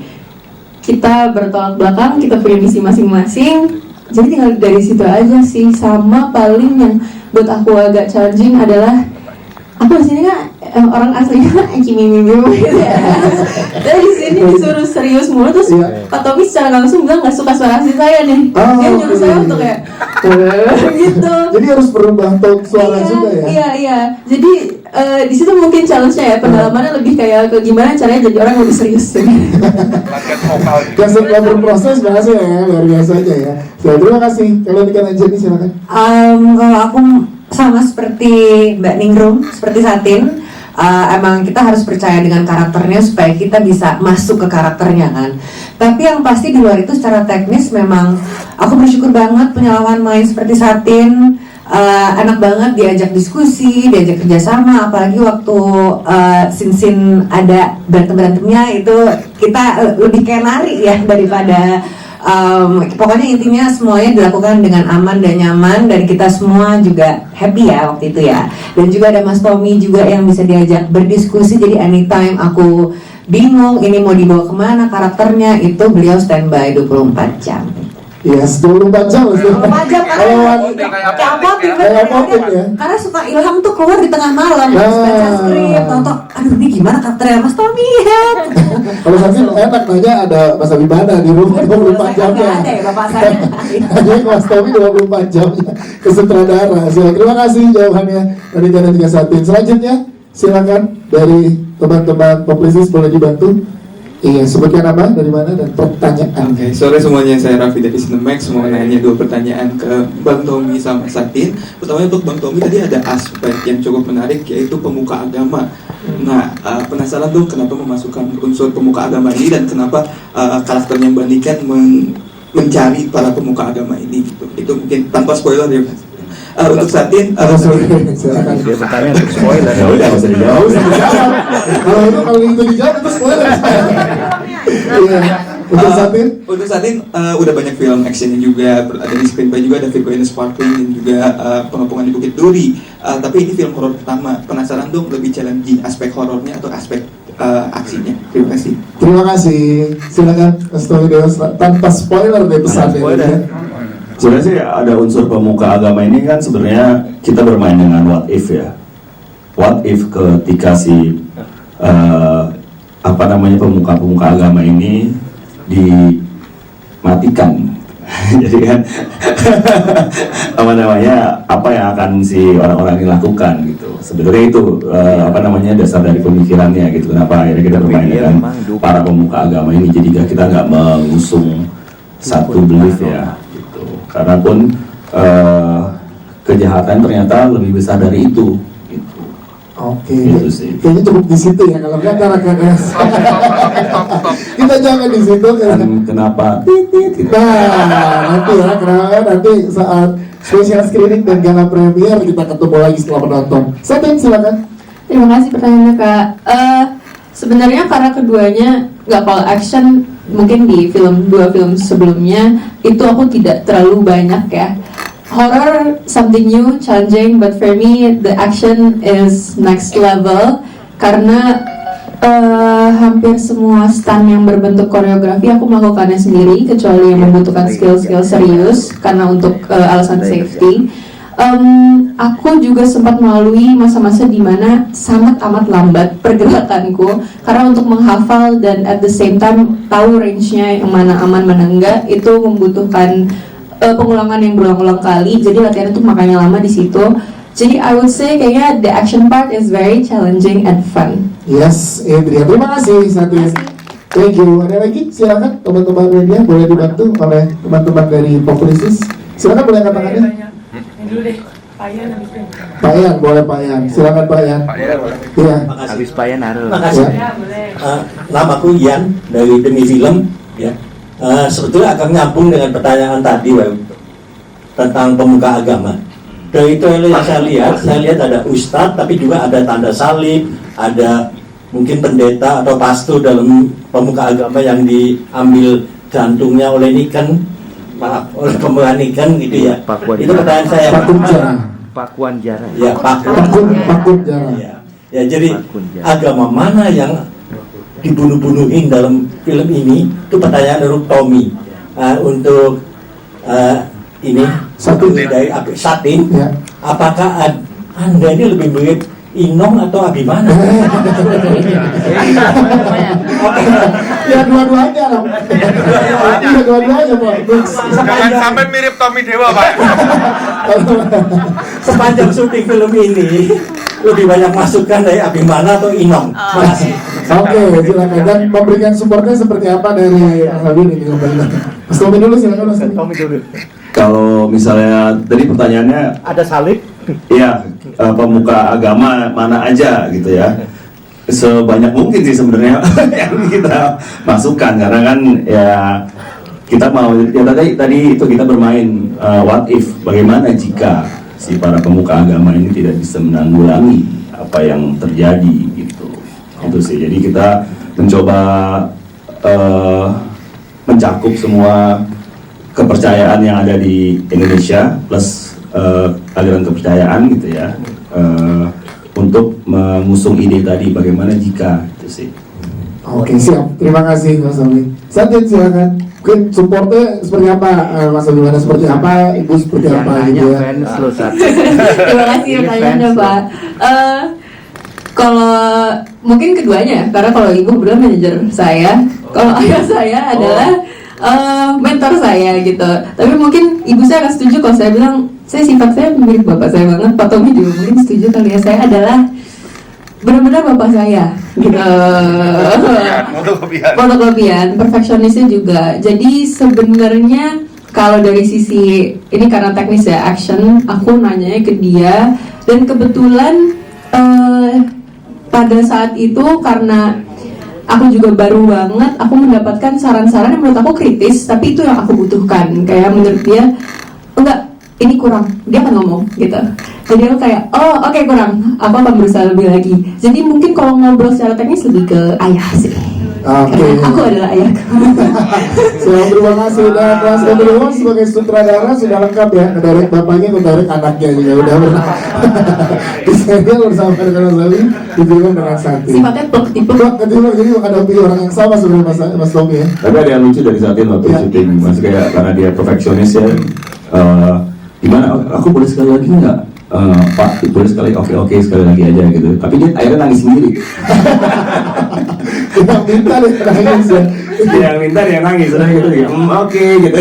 kita bertolak belakang, kita punya misi masing-masing. Jadi tinggal dari situ aja sih. Sama paling yang buat aku agak challenging adalah aku di sini kan orang aslinya cimimim gitu ya. Tapi di sini disuruh serius mulu, terus Pak Tommy secara langsung bilang nggak suka suara asli saya nih. Dia nyuruh saya untuk kayak gitu.
Jadi harus berubah tone suara juga ya.
Iya. Jadi di situ mungkin challenge-nya ya, pendalamannya lebih kayak ke gimana caranya jadi orang lebih serius.
Dan setelah berproses bahasa ya luar biasa aja ya. Terima kasih. Kalau Niko Anjani silakan.
Kalau aku sama seperti Mbak Ningrum, seperti Satin, emang kita harus percaya dengan karakternya supaya kita bisa masuk ke karakternya kan. Tapi yang pasti di luar itu secara teknis memang aku bersyukur banget punya lawan main seperti Satin. Enak banget diajak diskusi, diajak kerjasama, apalagi waktu scene ada berantem-berantemnya itu kita lebih kayak nari ya daripada pokoknya intinya semuanya dilakukan dengan aman dan nyaman dan kita semua juga happy ya waktu itu ya. Dan juga ada Mas Tommy juga yang bisa diajak berdiskusi, jadi anytime aku bingung ini mau dibawa kemana karakternya itu beliau standby 24 jam.
Yes, 24 jam.
24 jam karena kayak apotik ya. Karena suka ilham tuh keluar di tengah malam, terus baca skrip, tonton, aduh ini gimana karakternya Mas Tommy ya.
Kalau Satin enak nanya ada Mas Abimana di rumah 24 jamnya.
Ada ya bapak saya.
Jadi Mas Tommy 24 jamnya ke sutradara. Terima kasih jawabannya dari Tanda Tiga Satin. Selanjutnya silakan dari teman-teman publisis boleh dibantu. Iya, sebutkan nama, dari mana, dan pertanyaan.
Oke, sore semuanya, saya Raffi dari Cinemax. Mau nanya 2 pertanyaan ke Bang Tommy sama Satin. Pertama untuk Bang Tommy, tadi ada aspek yang cukup menarik, yaitu pemuka agama. Nah, penasaran tuh kenapa memasukkan unsur pemuka agama ini, dan kenapa karakternya Mbak Niken mencari para pemuka agama ini gitu. Itu mungkin tanpa spoiler ya Mas. Untuk Satin,
silakan.
Dia bertanya untuk spoiler.
Ya udah, bisa dijawab.
Kalau itu dijawab itu spoiler. Iya. Untuk Satin?
Untuk Satin udah banyak film actionnya juga, ada di screenplay juga, ada Virgo and the Sparkling dan juga Pengepungan di Bukit Duri. Tapi ini film horor pertama. Penasaran dong lebih challenging aspek horornya atau aspek aksinya? Terima kasih.
Terima kasih. Silakan Mas Tommy Dewas tanpa spoiler deh pesannya.
Sebenarnya sih ada unsur pemuka agama ini kan sebenarnya kita bermain dengan what if ya. What if ketika si pemuka agama ini dimatikan. Jadi kan apa yang akan si orang-orang ini lakukan gitu. Sebenarnya itu dasar dari pemikirannya gitu. Kenapa akhirnya kita bermain dengan para pemuka agama ini. Jadi kita nggak mengusung satu belief ya. Karena pun kejahatan ternyata lebih besar dari itu. Gitu.
Oke,
Gitu sih.
kayaknya cukup di situ ya kalau nggak cara-cara. Kita jangan di situ kan.
Kenapa?
Nah, nanti saat special screening dan gala premier kita ketemu lagi setelah menonton. Satin silakan.
Terima kasih pertanyaannya Kak. Sebenarnya karena keduanya nggak kalau action, mungkin di dua film sebelumnya itu aku tidak terlalu banyak ya. Horror something new, challenging, but for me the action is next level karena hampir semua stunt yang berbentuk koreografi aku melakukannya sendiri kecuali yang membutuhkan skill-skill serius karena untuk alasan safety. Aku juga sempat melalui masa-masa di mana sangat amat lambat pergerakanku karena untuk menghafal dan at the same time tahu range-nya yang mana aman mana enggak itu membutuhkan pengulangan yang berulang-ulang kali, jadi latihan itu makanya lama di situ. Jadi I would say kayaknya the action part is very challenging and fun.
Yes, Adrian. Terima kasih Satin. Thank you. Ada lagi? Silakan teman-teman media boleh dibantu oleh teman-teman dari Publicis. Silakan boleh katakannya.
Dulu deh, Payan
Pak Yan, boleh Pak Yan. Silakan Pak Yan. Iya.
Habis Payan harus.
Makasih. Namaku Yan dari Demi Film. Ya. Sebetulnya akan nyambung dengan pertanyaan tadi, tentang pemuka agama. Dari trailer yang saya lihat ada ustadz, tapi juga ada tanda salib, ada mungkin pendeta atau pastor dalam pemuka agama yang diambil jantungnya oleh Niken. Oleh pemeran ikan gitu ya. Itu pertanyaan saya.
Pakuan Jara.
Ya,
Pakun Jara.
Ya, jadi agama mana yang dibunuh-bunuhin dalam film ini? Itu pertanyaan dari Tommy. Untuk ini dari Satin. Ya. Apakah Anda ini lebih mirip Inong atau Abimana?
Ya dua-duanya lah. Ya dua-duanya Pak.
Jangan sampai mirip Tommy Dewa Pak.
Sepanjang syuting film ini lebih banyak masukan dari Abimana atau Inong? Makasih.
Oke, silakan. Dan memberikan supportnya seperti apa dari Alvin ini? Mas Tommy dulu silakan Mas.
Tommy dulu.
Kalau misalnya tadi pertanyaannya
ada salib.
ya pemuka agama mana aja gitu ya, sebanyak mungkin sih sebenarnya yang kita masukkan, karena kan ya kita mau ya tadi itu kita bermain what if, bagaimana jika si para pemuka agama ini tidak bisa menanggulangi apa yang terjadi gitu. Itu sih, jadi kita mencoba mencakup semua kepercayaan yang ada di Indonesia plus aliran kepercayaan gitu ya, untuk mengusung ide tadi bagaimana jika itu sih.
Oke, siap. Terima kasih Mas Tommy. Satin silakan. Mungkin supportnya seperti apa, Mas Tommy? Seperti apa, Ibu seperti apa gitu ya?
Fans lo saat.
Terima kasih pertanyaannya Pak. Kalau mungkin keduanya, karena kalau ibu kebetulan manajer saya, kalau ayah saya adalah mentor saya gitu. Tapi mungkin ibu saya akan setuju kalau saya bilang sifat saya mirip bapak saya banget. Pak Tommy juga mungkin setuju kali ya, saya adalah benar-benar bapak saya gitu. Fotokopian, perfeksionisnya juga. Jadi sebenarnya kalau dari sisi ini karena teknis ya, action, aku nanyanya ke dia, dan kebetulan pada saat itu karena aku juga baru banget, aku mendapatkan saran-saran yang menurut aku kritis, tapi itu yang aku butuhkan. Kayak menurut dia, enggak, ini kurang, dia akan ngomong gitu. Jadi aku kayak, oh oke, kurang, aku akan berusaha lebih lagi. Jadi mungkin kalau ngobrol secara teknis lebih ke ayah sih. Karena aku adalah ayah.
Terima kasih. Dan Mas Tommy sebagai sutradara sudah lengkap ya, ngedirect bapaknya, ngedirect anaknya juga udah pernah. Desainnya bersama dengan Mas Tommy, diberikan dengan Satin.
Sifatnya plek-tiplek.
Plek-tiplek, jadi menghadapi orang yang sama sebenarnya Mas Tommy ya.
Tapi ada yang lucu dari Satin waktu syuting, masih kayak karena dia perfeksionis ya. Gimana? Aku boleh sekali lagi nggak? Pak, boleh sekali, oke sekali lagi aja gitu. Tapi dia akhirnya nangis sendiri.
Yang minta deh nangis ya.
Yang minta dia nangis, udah gitu ya. Oke gitu.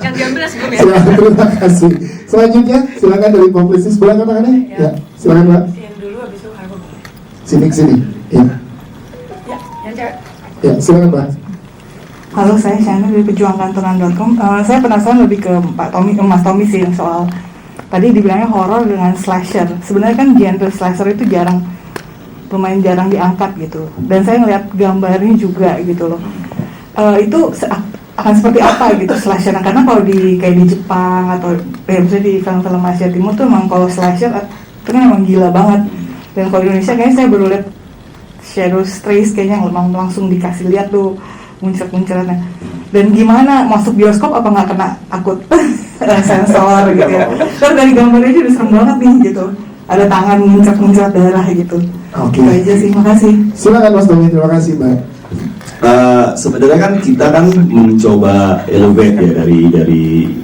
Yang diambil sebelumnya.
Silakan, terima kasih. Selanjutnya silakan dari Publicis, boleh katakannya? Ya, silakan Mbak.
Yang dulu habis itu aku.
Sini. Ya.
Ya, yang cewek.
Ya, silakan Mbak.
Halo, saya Shana dari pejuangkanturan.com. Saya penasaran lebih ke Mas Tommy sih soal tadi dibilangnya horor dengan slasher. Sebenarnya kan genre slasher itu lumayan jarang diangkat gitu. Dan saya ngeliat gambarnya juga gitu loh. Itu akan seperti apa gitu slasher? Karena kalau kayak di Jepang atau misalnya di film-film Asia Timur tuh emang kalau slasher itu kan emang gila banget. Dan kalau di Indonesia kayaknya saya baru lihat Shadows Trace kayaknya yang langsung dikasih lihat tuh muncrat-muncratnya. Dan gimana masuk bioskop apa nggak kena takut sensor gitu ya? Terus dari gambarnya aja udah serem banget nih gitu. Ada tangan muncrat darah gitu.
Oke.
Itu aja sih, makasih.
Silakan Mas Tommy, terima kasih Mbak.
Sebenarnya kan kita kan mencoba elevate ya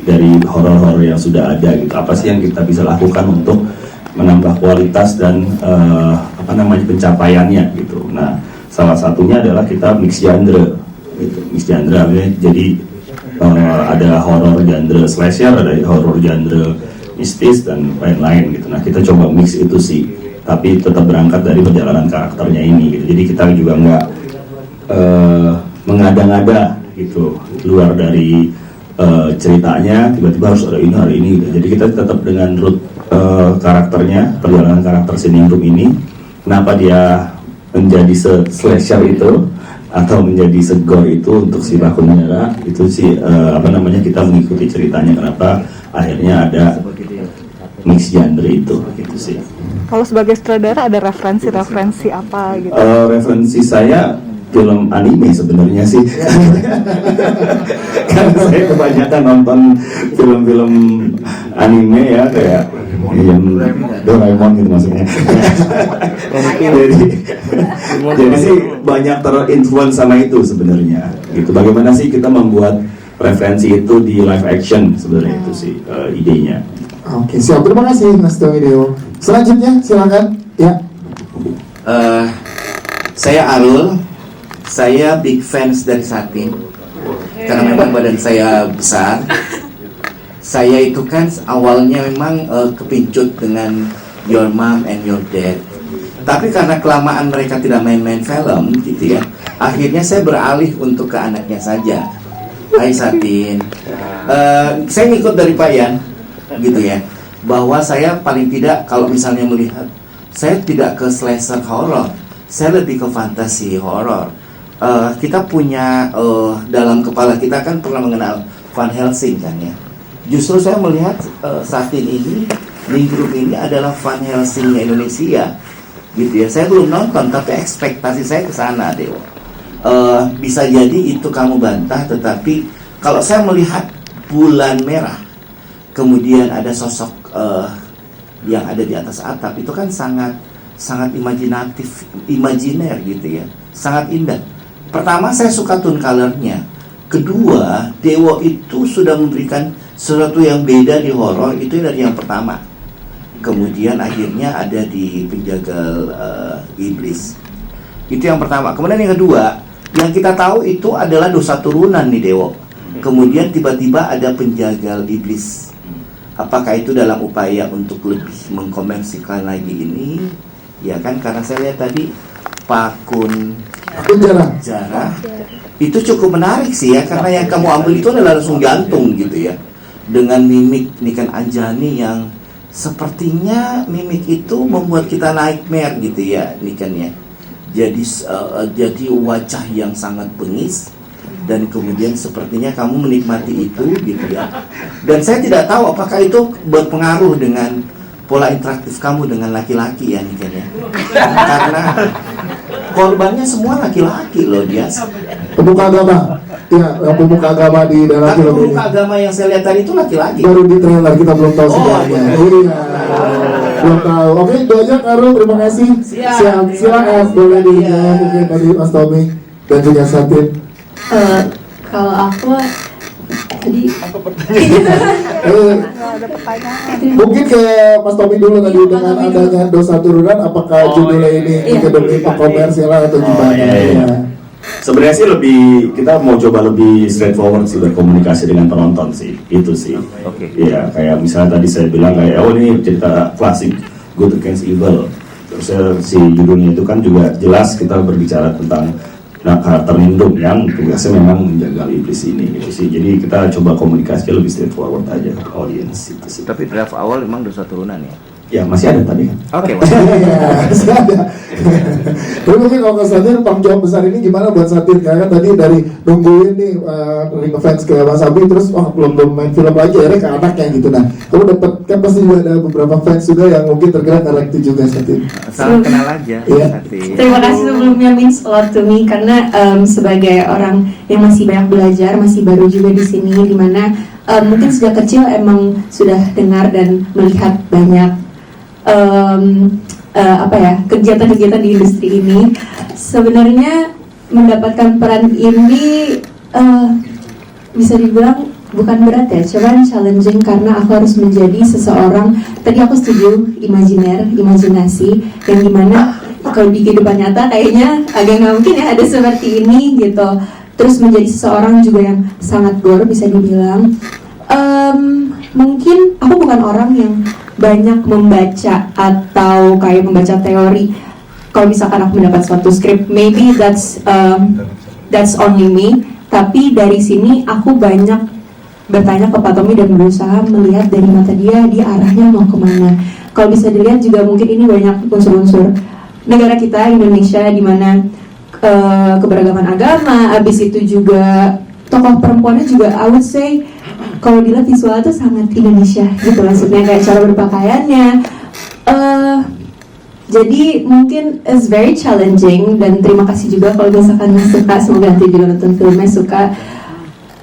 dari horor-horor yang sudah ada gitu. Apa sih yang kita bisa lakukan untuk menambah kualitas dan pencapaiannya gitu. Nah, salah satunya adalah kita mix genre gitu. Mix genre jadi ada horor genre slasher, ada horor genre mistis dan lain-lain gitu. Nah, kita coba mix itu sih, tapi tetap berangkat dari perjalanan karakternya ini gitu. Jadi kita juga nggak mengada-ngada gitu, luar dari ceritanya tiba-tiba harus ada ini gitu. Jadi kita tetap dengan root karakternya, perjalanan karakter Siningrum ini, kenapa dia menjadi slasher itu atau menjadi segor itu untuk si Bakun Nyara itu sih kita mengikuti ceritanya, kenapa akhirnya ada mix genre itu gitu sih.
Kalau sebagai sutradara ada referensi apa gitu?
Referensi saya film anime sebenarnya sih. Karena saya kebanyakan nonton film-film anime ya, kayak yang Doraemon gitu maksudnya. jadi sih banyak terinfluence sama itu sebenarnya. Gitu. Bagaimana sih kita membuat referensi itu di live action sebenarnya itu sih idenya.
Oke, siap. Terima kasih Mas Tommy Dewo. Selanjutnya silakan. Ya.
Saya Arul. Saya big fans dari Satin karena memang badan saya besar. Saya itu kan awalnya memang kepincut dengan Your Mom and Your Dad. Tapi karena kelamaan mereka tidak main-main film gitu ya, akhirnya saya beralih untuk ke anaknya saja. Hai Satin, saya ngikut dari Pak Yan gitu ya. bahwa saya paling tidak kalau misalnya melihat, saya tidak ke slasher horror, saya lebih ke fantasi horror. Kita punya dalam kepala kita kan pernah mengenal Van Helsing kan ya. Justru saya melihat Satin ini, Link Group ini adalah Van Helsingnya Indonesia, gitu ya. Saya belum nonton, tapi ekspektasi saya ke sana, Dewo. Bisa jadi itu kamu bantah, tetapi kalau saya melihat bulan merah, kemudian ada sosok yang ada di atas atap, itu kan sangat imajinatif, imajiner gitu ya, sangat indah. Pertama, saya suka tone color-nya. Kedua, Dewo itu sudah memberikan sesuatu yang beda di horor, itu dari yang pertama. Kemudian akhirnya ada di Penjagal Iblis. Itu yang pertama. Kemudian yang kedua, yang kita tahu itu adalah dosa turunan nih Dewo. Kemudian tiba-tiba ada Penjagal Iblis. Apakah itu dalam upaya untuk lebih mengkomersikan lagi ini? Ya kan, karena saya lihat tadi Pakun Jarah itu cukup menarik sih ya, karena yang kamu ambil itu adalah langsung jantung gitu ya, dengan mimik Niken Anjani yang sepertinya mimik itu membuat kita nightmare gitu ya Niken ya. Jadi wajah yang sangat bengis, dan kemudian sepertinya kamu menikmati itu gitu ya. Dan saya tidak tahu apakah itu berpengaruh dengan pola interaktif kamu dengan laki-laki ya Niken ya, karena korbannya semua laki-laki loh dia.
Pemuka agama, ya, yang pemuka agama di dalam film ini.
Pemuka agama yang saya lihat tadi itu laki-laki.
Baru di trailer, kita belum tahu sebenarnya. Iya, belum tahu. Oke, itu aja Karo, terima kasih. Silakan boleh dijawab mungkin dari Mas Tommy dan juga Satin.
Kalau aku tadi
mungkin ke Mas Tommy dulu tadi dengan adanya dosa turunan, apakah judulnya ini demi komersial atau gimana?
Iya. Sebenarnya sih kita mau coba lebih straightforward sih, berkomunikasi dengan penonton sih, itu sih. Iya, kayak misalnya tadi saya bilang kayak ini cerita klasik Good Against Evil. Terus si judulnya itu kan juga jelas kita berbicara tentang karakter Nindung yang tugasnya memang menjaga iblis ini gitu sih. Jadi kita coba komunikasi lebih straightforward aja ke audience itu sih.
Tapi draft awal memang dosa turunan ya?
Ya masih ada tadi kan.
Oke.
Masih ada. Tapi mungkin kalau ke Satin, tanggung jawab besar ini gimana buat Satin? Karena dari nungguin nih ring fans ke Mas Abi, terus belum main film lagi, akhirnya ke anaknya gitu. Nah, kamu dapat kan pasti juga ada beberapa fans juga yang mungkin tergerak karena itu juga Satin.
Salam kenal aja.
Iya.
Terima kasih sebelumnya, means a lot to me, karena sebagai orang yang masih banyak belajar, masih baru juga di sini, dimana mungkin sejak kecil emang sudah dengar dan melihat banyak kegiatan-kegiatan di industri ini. Sebenarnya mendapatkan peran ini bisa dibilang bukan berat ya, cuman challenging karena aku harus menjadi seseorang, tadi aku setuju, imajinasi, yang dimana kalau di kehidupan nyata kayaknya agak nggak mungkin ya ada seperti ini gitu. Terus menjadi seseorang juga yang sangat gore bisa dibilang. Mungkin aku bukan orang yang banyak membaca atau kayak membaca teori. Kalau misalkan aku mendapat suatu skrip, maybe that's only me. Tapi dari sini aku banyak bertanya ke Pak Tommy dan berusaha melihat dari mata dia arahnya mau kemana. Kalau bisa dilihat juga mungkin ini banyak unsur-unsur negara kita Indonesia, di mana keberagaman agama, abis itu juga tokoh perempuannya juga I would say kalau dilihat visual itu sangat Indonesia gitu, maksudnya kayak cara berpakaiannya. Jadi mungkin it's very challenging, dan terima kasih juga kalau misalkan suka, semoga nanti juga nonton filmnya suka.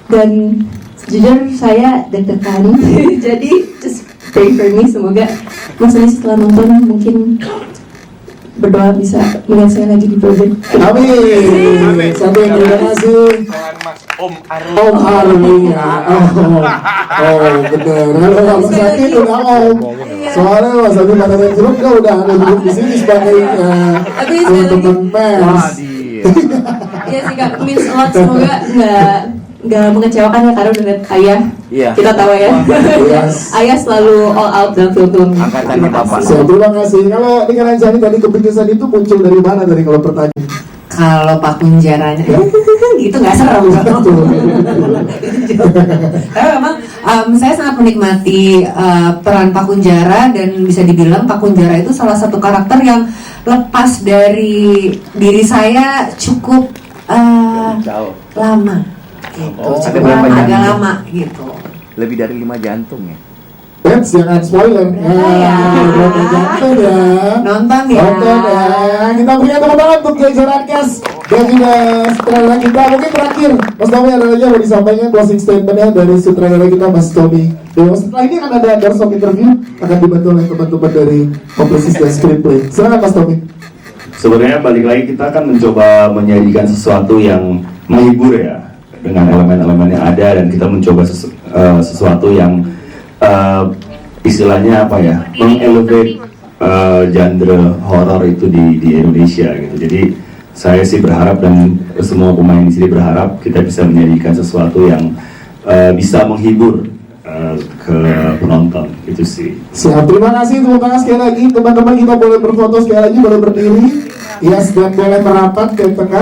Dan jujur saya deg-degan jadi just pray for me, semoga maksudnya setelah nonton mungkin berdoa bisa melihat saya lagi di project.
Amin. Sampai terima kasih. Om Army. Oh benar. Kalau Mas Satin udah Om. Soalnya Mas Satin pada main film kan udah ada duduk di sini sebagai teman-teman pers.
Iya sih Kak, means a lot, semoga nggak mengecewakan ya, karena udah lihat Ayah.
Iya.
Kita tahu ya. Ayah selalu all out dalam film-film.
Angkatannya Bapak.
Terima kasih. Kalau Niken Anjani tadi keputusan itu muncul dari mana tadi kalau pertanyaan?
Kalau Pakun Jaranya gitu nggak serem. Tapi memang saya sangat menikmati peran Pak Kunjara, dan bisa dibilang Pak Kunjara itu salah satu karakter yang lepas dari diri saya cukup lama gitu, cukup agak lama gitu.
Lebih dari 5 jantung ya.
Bens, jangan spoiler. Berapa jantung ya?
Nonton ya.
Nonton ya. Kita berikan tepuk tangan untuk jajaran cast dan juga sutradara kita. Mungkin terakhir, Mas Tommy ada lagi yang mau disampaikan closing statementnya dari sutradara kita, Mas Tommy. Setelah ini akan ada doorstop interview, akan dibantu oleh teman-teman dari komposisi dan screenplay. Silakan Mas Tommy.
Sebenarnya balik lagi kita akan mencoba menyajikan sesuatu yang menghibur ya, dengan elemen-elemen yang ada, dan kita mencoba sesuatu yang istilahnya apa ya, mengelevate genre horor itu di Indonesia gitu. Jadi saya sih berharap, dan semua pemain di sini berharap kita bisa menyajikan sesuatu yang bisa menghibur ke penonton, itu sih.
Siap, terima kasih, tepuk tangan sekali lagi. Teman-teman kita boleh berfoto sekali lagi, boleh berdiri. Yes, dan boleh merapat ke tengah.